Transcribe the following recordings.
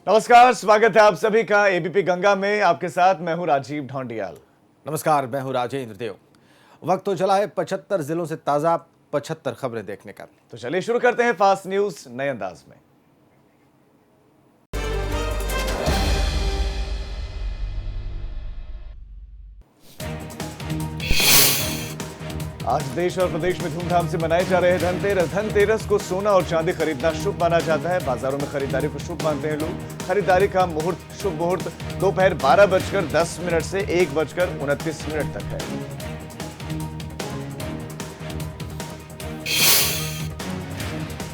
नमस्कार, स्वागत है आप सभी का एबीपी गंगा में। आपके साथ मैं हूं राजीव ढोंडियाल। नमस्कार, मैं हूं राजेंद्र देव। वक्त तो चला है 75 जिलों से ताजा 75 खबरें देखने का। तो चलिए शुरू करते हैं फास्ट न्यूज नए अंदाज में। आज देश और प्रदेश में धूमधाम से मनाए जा रहे धनतेरस। धनतेरस को सोना और चांदी खरीदना शुभ माना जाता है। बाजारों में खरीदारी को शुभ मानते हैं लोग। खरीदारी का मुहूर्त शुभ मुहूर्त दोपहर 12:10 से 1:29 तक है।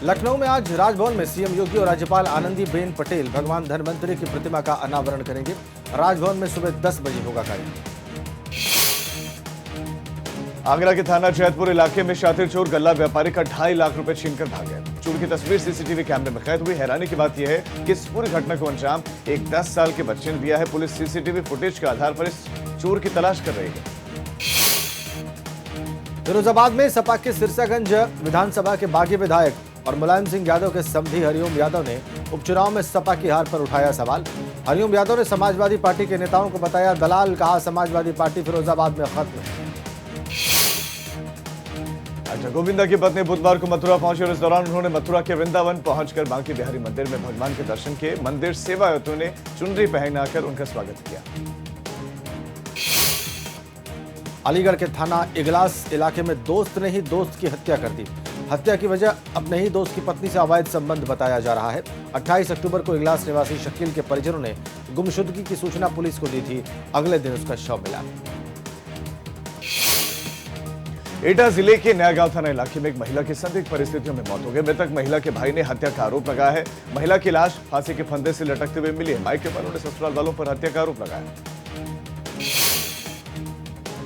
लखनऊ में आज राजभवन में सीएम योगी और राज्यपाल आनंदीबेन पटेल भगवान धन्वंतरी की प्रतिमा का अनावरण करेंगे। राजभवन में सुबह 10 बजे होगा कार्यक्रम। आगरा के थाना जैतपुर इलाके में शातिर चोर गल्ला व्यापारी का 2.5 लाख रुपए छीनकर भागे। चोर की तस्वीर सीसीटीवी कैमरे में कैद हुई। हैरानी की बात यह है कि इस पूरी घटना को अंजाम एक 10 साल के बच्चे ने दिया है। पुलिस सीसीटीवी फुटेज के आधार पर इस चोर की तलाश कर रही है। फिरोजाबाद में सपा के सिरसागंज विधानसभा के बागी विधायक और मुलायम सिंह यादव के समधी हरिओम यादव ने उपचुनाव में सपा की हार पर उठाया सवाल। हरिओम यादव ने समाजवादी पार्टी के नेताओं को बताया दलाल। कहा समाजवादी पार्टी फिरोजाबाद में खत्म है। गोविंदा की पत्नी बुधवार को मथुरा पहुंची और इस दौरान उन्होंने मथुरा के वृंदावन पहुंचकर बांके बिहारी मंदिर में भगवान के दर्शन किए। मंदिर सेवायतों ने चुनरी पहनाकर उनका स्वागत किया। अलीगढ़ के थाना इगलास इलाके में दोस्त ने ही दोस्त की हत्या कर दी। हत्या की वजह अपने ही दोस्त की पत्नी से अवैध संबंध बताया जा रहा है। 28 अक्टूबर को इगलास निवासी शकील के परिजनों ने गुमशुदगी की सूचना पुलिस को दी थी। अगले दिन उसका शव मिला। एटा जिले के नयागांव थाना इलाके में एक महिला की संदिग्ध परिस्थितियों में मौत हो गई। मृतक महिला के भाई ने हत्या का आरोप लगाया है। महिला की लाश फांसी के फंदे से लटकते हुए मिली है। मायके वालों ने ससुराल वालों पर हत्या का आरोप लगाया।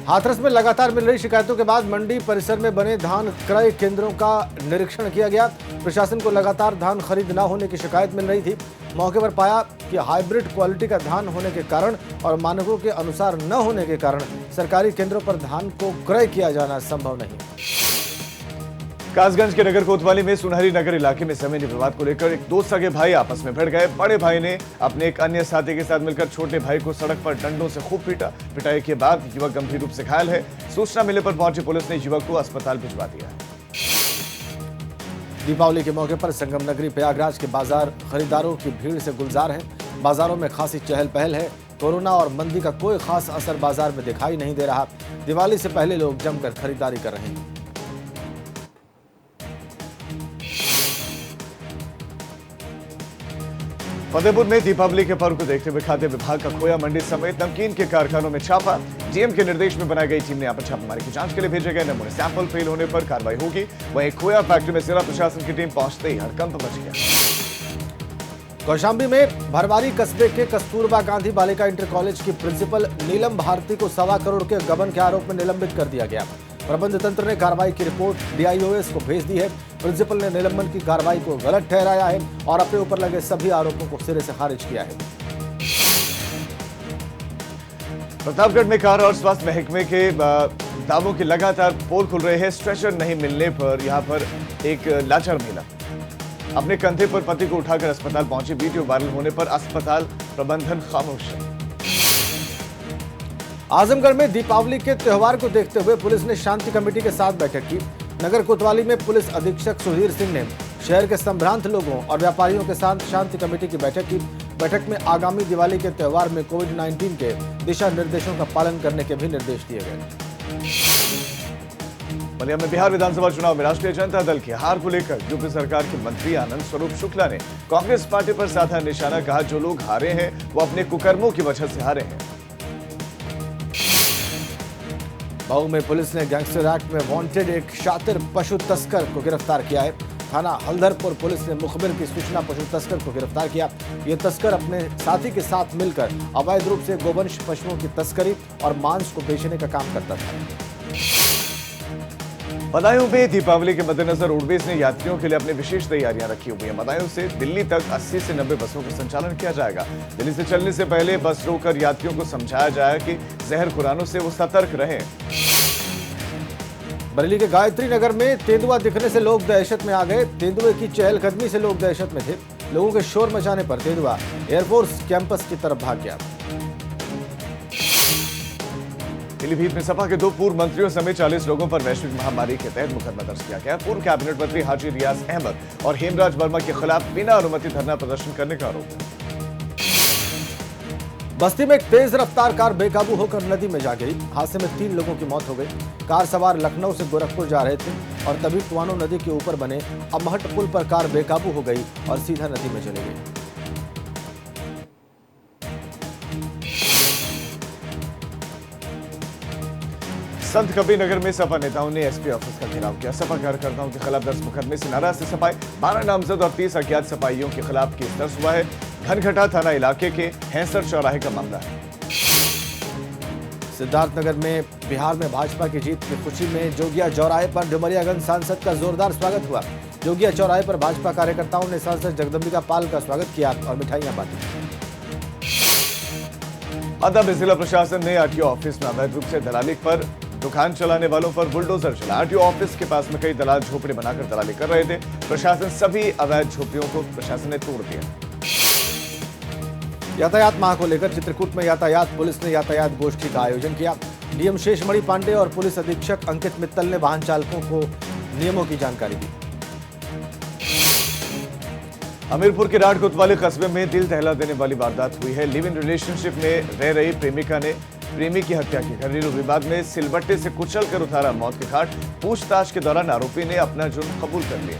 हाथरस में लगातार मिल रही शिकायतों के बाद मंडी परिसर में बने धान क्रय केंद्रों का निरीक्षण किया गया। प्रशासन को लगातार धान खरीद न होने की शिकायत मिल रही थी। मौके पर पाया कि हाइब्रिड क्वालिटी का धान होने के कारण और मानकों के अनुसार न होने के कारण सरकारी केंद्रों पर धान को क्रय किया जाना संभव नहीं। कासगंज के नगर कोतवाली में सुनहरी नगर इलाके में जमीनी विवाद को लेकर एक दो सगे भाई आपस में भिड़ गए। बड़े भाई ने अपने एक अन्य साथी के साथ मिलकर छोटे भाई को सड़क पर डंडों से खूब पीटा। पिटाई के बाद युवक गंभीर रूप से घायल है। सूचना मिलने पर पहुंची पुलिस ने युवक को अस्पताल भिजवा दिया। दीपावली के मौके पर संगम नगरी प्रयागराज के बाजार खरीदारों की भीड़ से गुलजार है। बाजारों में खासी चहल पहल है। कोरोना और मंदी का कोई खास असर बाजार में दिखाई नहीं दे रहा। दिवाली से पहले लोग जमकर खरीदारी कर रहे हैं। फतेहपुर में दीपावली के पर्व को देखते हुए खाद्य विभाग का खोया मंडी समेत नमकीन के कारखानों में छापा। डीएम के निर्देश में बनाई गई टीम ने यहाँ पर छापेमारी की जांच के लिए भेजे गए नमूने सैंपल फेल होने पर कार्रवाई होगी। वहीं खोया फैक्ट्री में जिला प्रशासन की टीम पहुंचते ही हड़कंप मच गया। कौशाम्बी में भरवारी कस्बे के कस्तूरबा गांधी बालिका इंटर कॉलेज की प्रिंसिपल नीलम भारती को 1.25 करोड़ के गबन के आरोप में निलंबित कर दिया गया। प्रबंध तंत्र ने कार्रवाई की रिपोर्ट डीआईओएस को भेज दी है। प्रिंसिपल ने निलंबन की कार्रवाई को गलत ठहराया है और अपने ऊपर लगे सभी आरोपों को सिरे से खारिज किया है। प्रतापगढ़ में कार और स्वास्थ्य महकमे के दावों के लगातार पोल खुल रहे हैं। स्ट्रेचर नहीं मिलने पर यहां पर एक लाचार महिला अपने कंधे पर पति को उठाकर अस्पताल पहुंची। वीडियो वायरल होने पर अस्पताल प्रबंधन खामोश है। आजमगढ़ में दीपावली के त्योहार को देखते हुए पुलिस ने शांति कमेटी के साथ बैठक की। नगर कोतवाली में पुलिस अधीक्षक सुधीर सिंह ने शहर के संभ्रांत लोगों और व्यापारियों के साथ शांति कमेटी की बैठक की। बैठक में आगामी दिवाली के त्योहार में कोविड-19 के दिशा निर्देशों का पालन करने के भी निर्देश दिए गए। बलिया में बिहार विधानसभा चुनाव में राष्ट्रीय जनता दल की हार को लेकर यूपी सरकार के मंत्री आनंद स्वरूप शुक्ला ने कांग्रेस पार्टी पर साधा निशाना। कहा जो लोग हारे हैं वो अपने कुकर्मों की वजह से हारे हैं। मऊ में पुलिस ने गैंगस्टर एक्ट में वांटेड एक शातिर पशु तस्कर को गिरफ्तार किया है। थाना हल्दरपुर पुलिस ने मुखबिर की सूचना पशु तस्कर को गिरफ्तार किया। ये तस्कर अपने साथी के साथ मिलकर अवैध रूप से गोवंश पशुओं की तस्करी और मांस को बेचने का काम करता था। बदायूं में दीपावली के मद्देनजर रोडवेज ने यात्रियों के लिए अपनी विशेष तैयारियां रखी हुई है। बदायूं से दिल्ली तक 80 से 90 बसों का संचालन किया जाएगा। दिल्ली से चलने से पहले बस रोककर यात्रियों को समझाया जाए कि जहर खुरानों से वो सतर्क रहें। बरेली के गायत्री नगर में तेंदुआ दिखने से लोग दहशत में आ गए। तेंदुए की चहलकदमी से लोग दहशत में थे। लोगों के शोर मचाने पर तेंदुआ एयरफोर्स कैंपस की तरफ भाग गया। पीलीभीत में सपा के 2 पूर्व मंत्रियों समेत 40 लोगों पर वैश्विक महामारी के तहत मुकदमा दर्ज किया गया। पूर्व कैबिनेट मंत्री हाजी रियाज अहमद और हेमराज वर्मा के खिलाफ बिना अनुमति धरना प्रदर्शन करने का आरोप है। बस्ती में एक तेज रफ्तार कार बेकाबू होकर नदी में जा गिरी। हादसे में 3 लोगों की मौत हो गई। कार सवार लखनऊ से गोरखपुर जा रहे थे और तभी टुआनो नदी के ऊपर बने अमहट पुल पर कार बेकाबू हो गई और सीधा नदी में चली गई। संत कबीर नगर में सपा नेताओं ने एसपी ऑफिस का घेराव किया। सपा कार्यकर्ताओं के खिलाफ दर्ज मुकदमे से नाराज थे सपाई। 12 नामजद और 30 अज्ञात सपाइयों के खिलाफ केस दर्ज हुआ है। घनघटा थाना इलाके के हैंसर चौराहे का मामला है। सिद्धार्थनगर में बिहार में भाजपा की जीत की खुशी में जोगिया चौराहे पर डुमरियागंज सांसद का जोरदार स्वागत हुआ। जोगिया चौराहे पर भाजपा कार्यकर्ताओं ने सांसद जगदम्बिका पाल का स्वागत किया और मिठाइयां बांटी। अदा में जिला प्रशासन ने आरटीओ ऑफिस में अवैध रूप से दलाली पर दुकान चलाने वालों पर बुलडोजर चला। आरटीओ ऑफिस के पास में कई दलाल झोपड़ी बनाकर दलाली कर रहे थे। प्रशासन सभी अवैध झोपड़ियों को प्रशासन ने तोड़ दिया। यातायात माह को लेकर चित्रकूट में यातायात पुलिस ने यातायात गोष्ठी का आयोजन किया। डीएम शेषमणि पांडे और पुलिस अधीक्षक अंकित मित्तल ने वाहन चालकों को नियमों की जानकारी दी। हमीरपुर के राड कोतवाली कस्बे में दिल दहला देने वाली वारदात हुई है। लिव इन रिलेशनशिप में रह रही प्रेमिका ने प्रेमी की हत्या की। घरेलू विवाद में सिलबट्टे से कुचल कर उतारा मौत के घाट। पूछताछ के दौरान आरोपी ने अपना जुर्म कबूल कर लिया।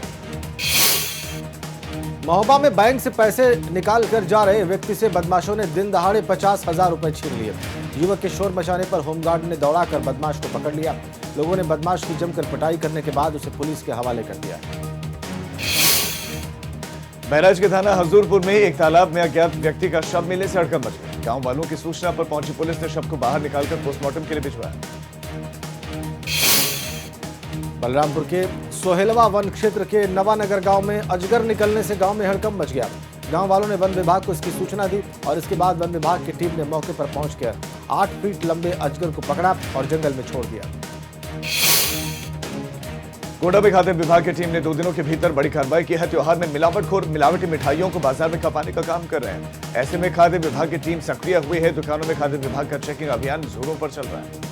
महोबा में बैंक से पैसे निकाल कर जा रहे व्यक्ति से बदमाशों ने दिन दहाड़े 50,000 रुपए छीन लिए। युवक के शोर मचाने पर होमगार्ड ने दौड़ाकर बदमाश को पकड़ लिया। लोगों ने बदमाश की जमकर पिटाई करने के बाद उसे पुलिस के हवाले कर दिया। महराज के थाना हजूरपुर में एक तालाब में अज्ञात व्यक्ति का शव मिलने से हड़कंप मच गया। गांव वालों की सूचना पर पहुंची पुलिस ने शव को बाहर निकालकर पोस्टमार्टम के लिए भिजवाया। बलरामपुर के सोहेलवा वन क्षेत्र के नवानगर गांव में अजगर निकलने से गांव में हड़कंप मच गया। गांव वालों ने वन विभाग को इसकी सूचना दी और इसके बाद वन विभाग की टीम ने मौके पर पहुंचकर 8 फीट लंबे अजगर को पकड़ा और जंगल में छोड़ दिया। गोड्डा में खाद्य विभाग की टीम ने 2 दिनों के भीतर बड़ी कार्रवाई की है। त्योहार में मिलावटखोर मिलावटी मिठाइयों को बाजार में खपाने का काम कर रहे हैं। ऐसे में खाद्य विभाग की टीम सक्रिय हुई है। दुकानों में खाद्य विभाग का चेकिंग अभियान जोरों पर चल रहा है।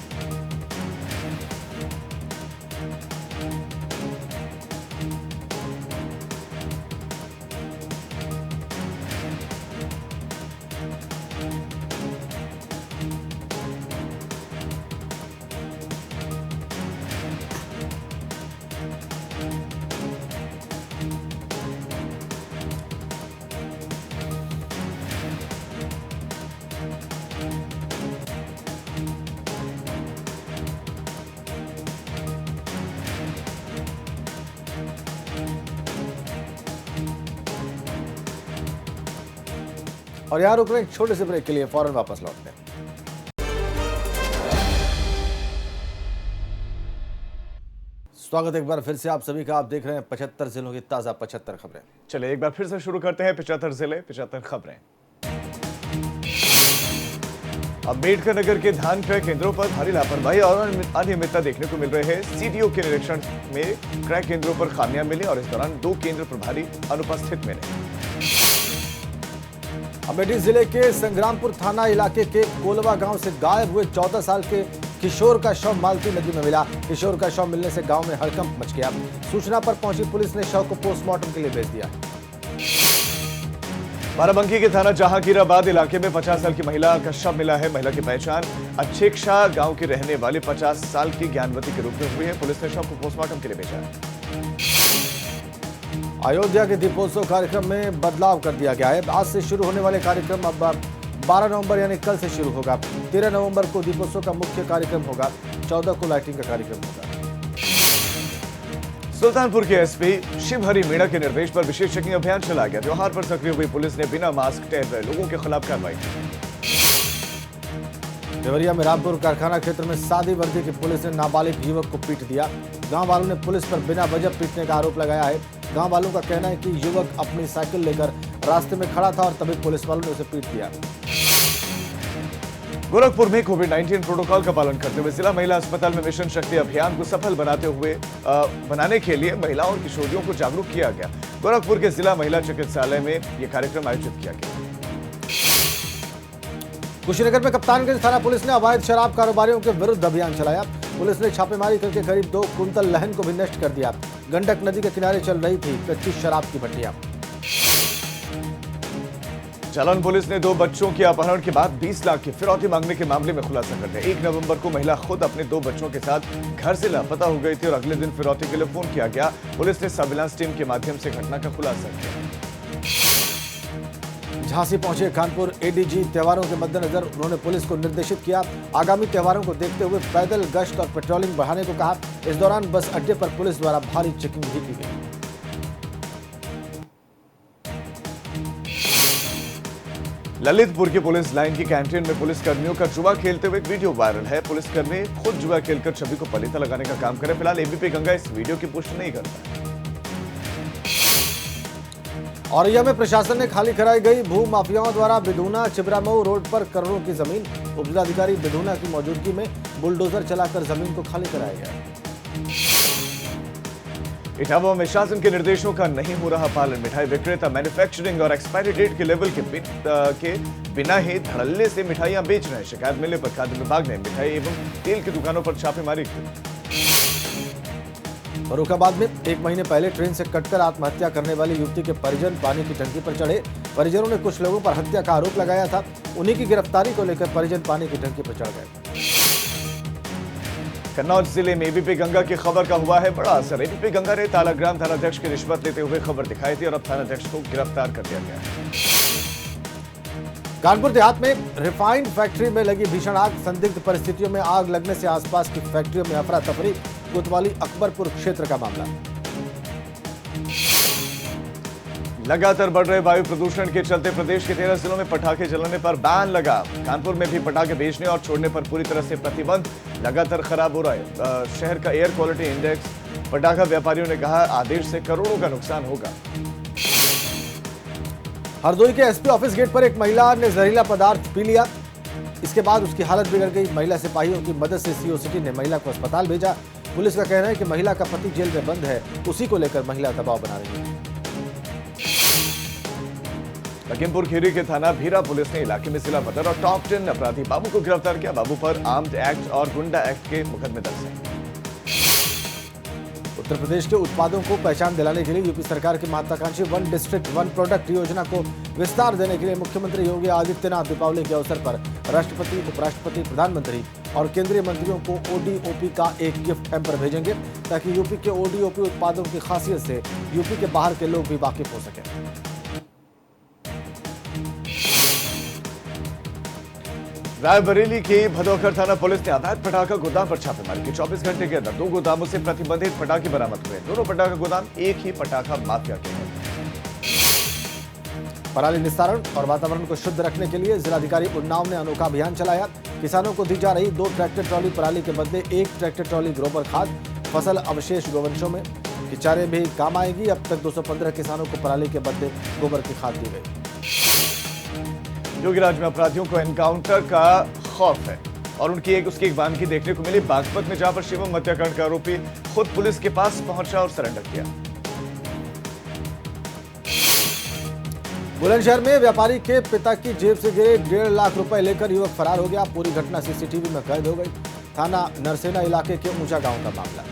और यहाँ रुक रहे एक छोटे से ब्रेक के लिए, फौरन वापस लौटते हैं। स्वागत एक बार फिर से आप सभी का। आप देख रहे हैं 75 जिलों की ताजा 75 खबरें। चलिए एक बार फिर से शुरू करते हैं 75 जिले 75 खबरें। अम्बेडकर नगर के धान क्रय केंद्रों पर भारी लापरवाही और अनियमितता देखने को मिल रहे हैं। सीडीओ के निरीक्षण में क्रय केंद्रों पर खामियां मिली और इस दौरान 2 केंद्र प्रभारी अनुपस्थित मिले। अमेठी जिले के संग्रामपुर थाना इलाके के कोलवा गांव से गायब हुए 14 साल के किशोर का शव मालती नदी में मिला। किशोर का शव मिलने से गांव में हड़कंप मच गया। सूचना पर पहुंची पुलिस ने शव को पोस्टमार्टम के लिए भेज दिया। बाराबंकी के थाना जहांगीराबाद इलाके में 50 साल की महिला का शव मिला है। महिला की पहचान अच्छेक्षा गांव के रहने वाली 50 साल की ज्ञानवती के रूप में हुई है। पुलिस ने शव को पोस्टमार्टम के लिए भेजा है। अयोध्या के दीपोत्सव कार्यक्रम में बदलाव कर दिया गया है। आज से शुरू होने वाले कार्यक्रम अब 12 नवंबर यानी कल से शुरू होगा। 13 नवंबर को दीपोत्सव का मुख्य कार्यक्रम होगा। 14 को लाइटिंग का कार्यक्रम होगा। सुल्तानपुर के एसपी शिवहरि मीणा के निर्देश पर विशेष चेकिंग अभियान चलाया गया। त्योहार पर सक्रिय हुई पुलिस ने बिना मास्क टहल रहे लोगों के खिलाफ कार्रवाई की। देवरिया में रामपुर कारखाना क्षेत्र में सादी वर्दी की पुलिस ने नाबालिग युवक को पीट दिया। गांव वालों ने पुलिस पर बिना वजह पीटने का आरोप लगाया है। गांव वालों का कहना है कि युवक अपनी साइकिल लेकर रास्ते में खड़ा था और तभी पुलिस वालों ने उसे पीट दिया। गोरखपुर में कोविड-19 प्रोटोकॉल का पालन करते हुए जिला महिला अस्पताल में मिशन शक्ति अभियान को सफल बनाने के लिए महिलाओं और किशोरियों को जागरूक किया गया। गोरखपुर के जिला महिला चिकित्सालय में यह कार्यक्रम आयोजित किया गया। कुशीनगर में कप्तानगंज थाना पुलिस ने अवैध शराब कारोबारियों के विरुद्ध अभियान चलाया। पुलिस ने छापेमारी करके करीब 2 कुंतल लहन को भी नष्ट कर दिया। गंडक नदी के किनारे चल रही थी कच्ची शराब की भट्टियां। जालौन पुलिस ने 2 बच्चों के अपहरण के बाद 20 लाख की फिरौती मांगने के मामले में खुलासा कर दिया। 1 नवंबर को महिला खुद अपने 2 बच्चों के साथ घर से लापता हो गई थी और अगले दिन फिरौती के लिए फोन किया गया। पुलिस ने सर्विलांस टीम के माध्यम से घटना का खुलासा किया। झांसी पहुंचे कानपुर एडीजी त्योहारों के मद्देनजर उन्होंने पुलिस को निर्देशित किया। आगामी त्योहारों को देखते हुए पैदल गश्त और पेट्रोलिंग बढ़ाने को कहा। इस दौरान बस अड्डे पर पुलिस द्वारा भारी चेकिंग भी की गई। ललितपुर की पुलिस लाइन की कैंटीन में पुलिस कर्मियों का जुआ खेलते हुए एक वीडियो वायरल है। पुलिसकर्मी खुद जुआ खेलकर छवि को पलीता लगाने का काम करे। फिलहाल एबीपी गंगा इस वीडियो की पुष्टि नहीं करता। औरैया में प्रशासन ने खाली कराई गई भू माफियाओं द्वारा बिधूना चिबरामऊ रोड पर करोड़ों की जमीन। उपजिलाधिकारी बिधूना की मौजूदगी में बुलडोजर चलाकर जमीन को खाली कराया गया। इटावा में शासन के निर्देशों का नहीं हो रहा पालन। मिठाई विक्रेता मैन्युफैक्चरिंग और एक्सपायरी डेट के लेवल के बिना ही धड़ल्ले से मिठाइयां बेच रहे हैं। शिकायत मिलने पर खाद्य विभाग ने मिठाई एवं तेल की दुकानों पर छापेमारी की। फर्रुखाबाद में 1 महीने पहले ट्रेन से कटकर आत्महत्या करने वाली युवती के परिजन पानी की टंकी पर चढ़े। परिजनों ने कुछ लोगों पर हत्या का आरोप लगाया था। उन्हीं की गिरफ्तारी को लेकर परिजन पानी की टंकी पर चढ़ गए। कन्नौज जिले में एबीपी गंगा की खबर का हुआ है बड़ा असर। एबीपी गंगा ने तालाग्राम थानाध्यक्ष की रिश्वत लेते हुए खबर दिखाई थी और अब थानाध्यक्ष को गिरफ्तार कर दिया गया। कानपुर देहात में रिफाइंड फैक्ट्री में लगी भीषण आग। संदिग्ध परिस्थितियों में आग लगने से आसपास की फैक्ट्रियों में अफरा तफरी। कोतवाली अकबरपुर क्षेत्र का मामला। लगातार बढ़ रहे वायु प्रदूषण के चलते प्रदेश के 13 जिलों में पटाखे जलाने पर बैन लगा। कानपुर में भी पटाखे बेचने और छोड़ने पर पूरी तरह से प्रतिबंध लगातार खराब हो रहा है। शहर का एयर क्वालिटी इंडेक्स। पटाखा व्यापारियों ने कहा आदेश से करोड़ों का नुकसान होगा। हरदोई के एसपी ऑफिस गेट पर एक महिला ने जहरीला पदार्थ पी लिया। इसके बाद उसकी हालत बिगड़ गई। महिला सिपाहियों की मदद से सीओ सिटी ने महिला को अस्पताल भेजा। पुलिस का कहना है कि महिला का पति जेल में बंद है, उसी को लेकर महिला दबाव बना रही है। लखीमपुर खीरी के थाना भीरा पुलिस ने इलाके में जिला मर्डर और टॉप 10 अपराधी बाबू को गिरफ्तार किया। बाबू पर आर्म्ड एक्ट और गुंडा एक्ट के मुकदमे दर्ज हैं। उत्तर प्रदेश के उत्पादों को पहचान दिलाने के लिए यूपी सरकार की महत्वाकांक्षी 1 डिस्ट्रिक्ट 1 प्रोडक्ट योजना को विस्तार देने के लिए मुख्यमंत्री योगी आदित्यनाथ दीपावली के अवसर पर राष्ट्रपति, उपराष्ट्रपति, प्रधानमंत्री और केंद्रीय मंत्रियों को ओडीओपी का एक गिफ्ट हैम्पर भेजेंगे ताकि यूपी के ओडीओपी उत्पादों की खासियत से यूपी के बाहर के लोग भी वाकिफ हो सकें। रायबरेली के भदौखर थाना पुलिस ने अवैध पटाखा गोदाम पर छापेमारी की। 24 घंटे के अंदर 2 गोदामों से प्रतिबंधित पटाखे बरामद हुए। दोनों पटाखा गोदाम एक ही पटाखा माफिया के हैं। पराली निस्तारण और वातावरण को शुद्ध रखने के लिए जिलाधिकारी उन्नाव ने अनोखा अभियान चलाया। किसानों को दी जा रही 2 ट्रैक्टर ट्रॉली पराली के बदले 1 ट्रैक्टर ट्रॉली गोबर खाद। फसल अवशेष गोवंशों में की चारे भी काम आएगी। अब तक 215 किसानों को पराली के बदले गोबर की खाद दी गई। योगीराज में अपराधियों को एनकाउंटर का खौफ है और उसकी एक वानगी देखने को मिली। बागपत में जहां पर शिवम हत्याकांड का आरोपी खुद पुलिस के पास पहुंचा और सरेंडर किया। बुलंदशहर में व्यापारी के पिता की जेब से गिरे 1.5 लाख रुपए लेकर युवक फरार हो गया। पूरी घटना सीसीटीवी में कैद हो गई। थाना नरसेना इलाके के ऊंचा गांव का मामला।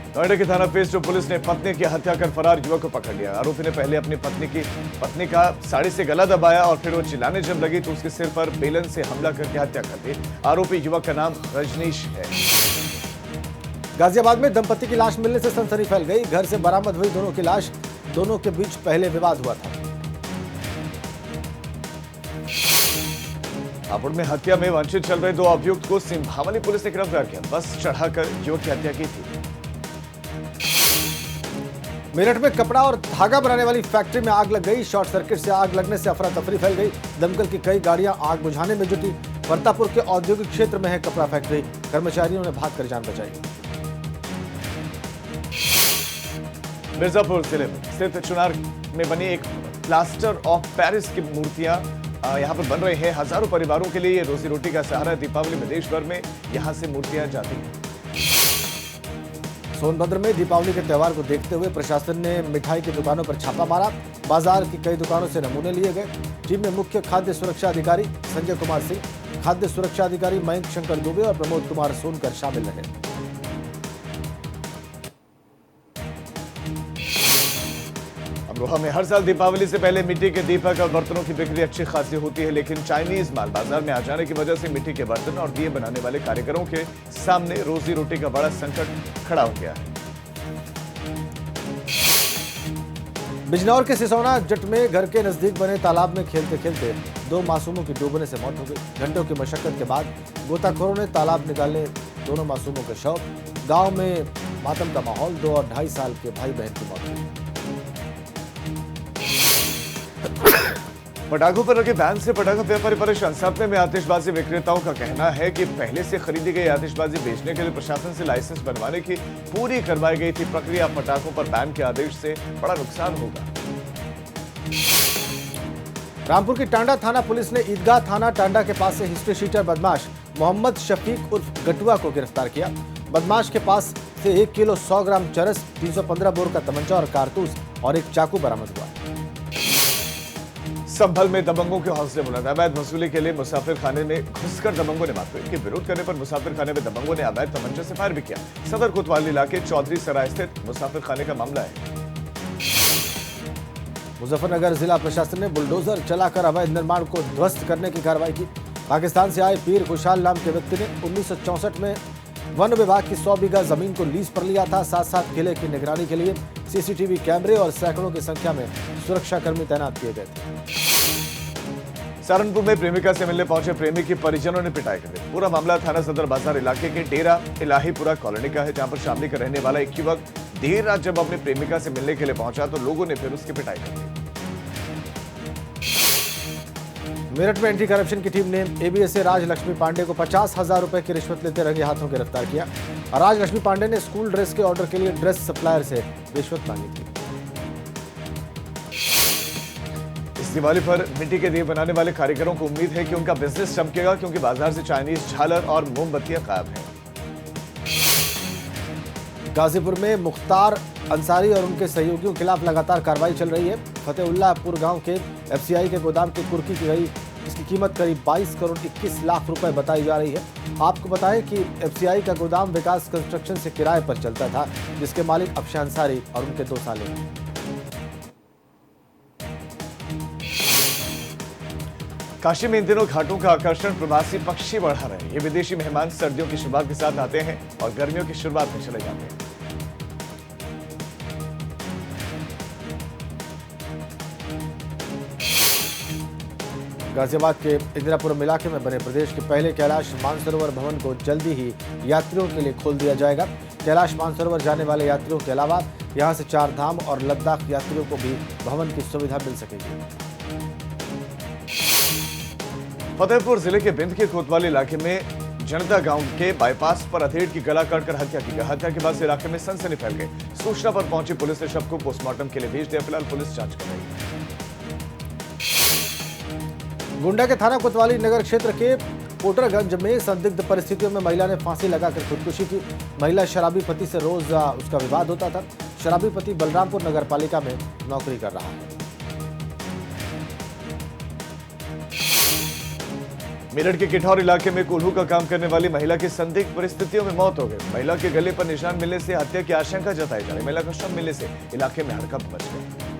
नोएडा के थाना पेस्टो पुलिस ने पत्नी की हत्या कर फरार युवक को पकड़ लिया। आरोपी ने पहले अपनी पत्नी का साड़ी से गला दबाया और फिर वो चिल्लाने जब लगी तो उसके सिर पर बेलन से हमला करके हत्या कर दी। आरोपी युवक का नाम रजनीश है। गाजियाबाद में दंपति की लाश मिलने से सनसनी फैल गई। घर से बरामद हुई दोनों की लाश। दोनों के बीच पहले विवाद हुआ था। हापुड़ में हत्या में वंचित चल रहे 2 अभियुक्त को सिंभावली पुलिस ने गिरफ्तार किया। बस चढ़ाकर युवक की हत्या की थी। मेरठ में कपड़ा और धागा बनाने वाली फैक्ट्री में आग लग गई। शॉर्ट सर्किट से आग लगने से अफरा तफरी फैल गई। दमकल की कई गाड़ियां आग बुझाने में जुटी। परतापुर के औद्योगिक क्षेत्र में है कपड़ा फैक्ट्री। कर्मचारियों ने भागकर जान बचाई। मिर्जापुर जिले में स्थित चुनार में बनी एक प्लास्टर ऑफ पेरिस की मूर्तियां यहाँ पर बन रहे हैं। हजारों परिवारों के लिए ये रोजी रोटी का सहारा है। दीपावली में देश भर में यहाँ से मूर्तियां जाती हैं। सोनभद्र में दीपावली के त्योहार को देखते हुए प्रशासन ने मिठाई की दुकानों पर छापा मारा। बाजार की कई दुकानों से नमूने लिए गए। टीम में मुख्य खाद्य सुरक्षा अधिकारी संजय कुमार सिंह, खाद्य सुरक्षा अधिकारी मयंक शंकर दुबे और प्रमोद कुमार सोनकर शामिल रहे। अमरोहा में हर साल दीपावली से पहले मिट्टी के दीपक और बर्तनों की बिक्री अच्छी खासी होती है, लेकिन चाइनीज माल बाजार में आ जाने की वजह से मिट्टी के बर्तन और दिए बनाने वाले कारीगरों के सामने रोजी रोटी का बड़ा संकट खड़ा हो गया है। बिजनौर के सिसौना जट में घर के नजदीक बने तालाब में खेलते खेलते 2 मासूमों की डूबने से मौत हो गई। घंटों की मशक्कत के बाद गोताखोरों ने तालाब निकाले दोनों मासूमों के शव। गांव में मातम का माहौल। 2 और 2.5 साल के भाई बहन की मौत हुई। पटाखों पर लगे बैन से पटाखा व्यापारी परेशान। सपने में आतिशबाजी विक्रेताओं का कहना है कि पहले से खरीदी गई आतिशबाजी बेचने के लिए प्रशासन से लाइसेंस बनवाने की पूरी करवाई गई थी प्रक्रिया। पटाखों पर बैन के आदेश से बड़ा नुकसान होगा। रामपुर की टांडा थाना पुलिस ने ईदगाह थाना टांडा के पास से हिस्ट्री शीटर बदमाश मोहम्मद शफीक उर्फ गटुआ को गिरफ्तार किया। बदमाश के पास से 1 किलो 100 ग्राम चरस, 315 बोर का तमंचा और कारतूस और एक चाकू बरामद हुआ। संभल में दबंगों के हौसले बुलंद। अवैध वसूली के लिए मुसाफिर खाने में घुसकर दबंगों ने मारपीट की। विरोध करने पर मुसाफिर खाने में दबंगों ने अवैध तमंचे से फायर भी किया। सदर कोतवाली इलाके चौधरी सराय स्थित मुसाफिर खाने का मामला है। मुजफ्फरनगर जिला प्रशासन ने बुलडोजर चलाकर अवैध निर्माण को ध्वस्त करने की कार्रवाई की। पाकिस्तान से आए पीर खुशहाल नाम के व्यक्ति ने 1964 में वन विभाग की 100 बीघा जमीन को लीज पर लिया था। साथ साथ किले की निगरानी के लिए सीसीटीवी कैमरे और सैकड़ों की संख्या में सुरक्षाकर्मी तैनात किए गए थे। सहारनपुर में प्रेमिका से मिलने पहुंचे प्रेमी की परिजनों ने पिटाई कर दी। पूरा मामला थाना सदर बाजार इलाके के डेरा इलाहीपुरा कॉलोनी का है, जहां पर शामली का रहने वाला एक युवक देर रात जब अपनी प्रेमिका से मिलने के लिए पहुंचा तो लोगों ने फिर उसकी पिटाई कर दी। मेरठ में एंटी करप्शन की टीम ने एबीएस से राजलक्ष्मी पांडे को 50,000 रुपए की रिश्वत लेते रंगे हाथों गिरफ्तार किया। राजलक्ष्मी पांडे ने स्कूल ड्रेस के ऑर्डर के लिए ड्रेस सप्लायर से रिश्वत मांगी थी। इस दिवाली पर मिट्टी के दिए बनाने वाले कारीगरों को उम्मीद है कि उनका बिजनेस चमकेगा, क्योंकि बाजार से चाइनीज झालर और मोमबत्तियां गायब हैं। गाजीपुर में मुख्तार अंसारी और उनके सहयोगियों के खिलाफ लगातार कार्रवाई चल रही है। फतेहुल्लाहपुर गांव के एफसीआई के गोदाम की कुर्की की गई, इसकी कीमत करीब 22 करोड़ 21 लाख रुपए बताई जा रही है। आपको बताएं कि एफसीआई का गोदाम विकास कंस्ट्रक्शन से किराए पर चलता था, जिसके मालिक अफशान अंसारी और उनके 2 साले हैं। काशी में इन दिनों घाटों का आकर्षण प्रवासी पक्षी बढ़ा रहे हैं। ये विदेशी मेहमान सर्दियों की शुरुआत के साथ आते हैं और गर्मियों की शुरुआत में चले जाते हैं। गाजियाबाद के इंदिरापुरम इलाके में बने प्रदेश के पहले कैलाश मानसरोवर भवन को जल्दी ही यात्रियों के लिए खोल दिया जाएगा। कैलाश मानसरोवर जाने वाले यात्रियों के अलावा यहां से 4 धाम और लद्दाख यात्रियों को भी भवन की सुविधा मिल सकेगी। फतेहपुर जिले के बिंद के कोतवाली इलाके में जनता गांव के बाईपास पर अधेड़ की गला काटकर हत्या की गई। हत्या के बाद से इलाके में सनसनी फैल गई। सूचना पर पहुंची पुलिस ने शव को पोस्टमार्टम के लिए भेज दिया। फिलहाल पुलिस जांच कर रही है। गोंडा के थाना कोतवाली नगर क्षेत्र के पोटरगंज में संदिग्ध परिस्थितियों में महिला ने फांसी लगाकर खुदकुशी की। महिला शराबी पति से रोज उसका विवाद होता था। शराबी पति बलरामपुर नगर पालिका में नौकरी कर रहा है। मेरठ के किठौर इलाके में कोल्हू का काम करने वाली महिला की संदिग्ध परिस्थितियों में मौत हो गई। महिला के गले पर निशान मिलने से हत्या की आशंका जताई जा रही। महिला का शव मिलने से इलाके में हड़कंप मच गया।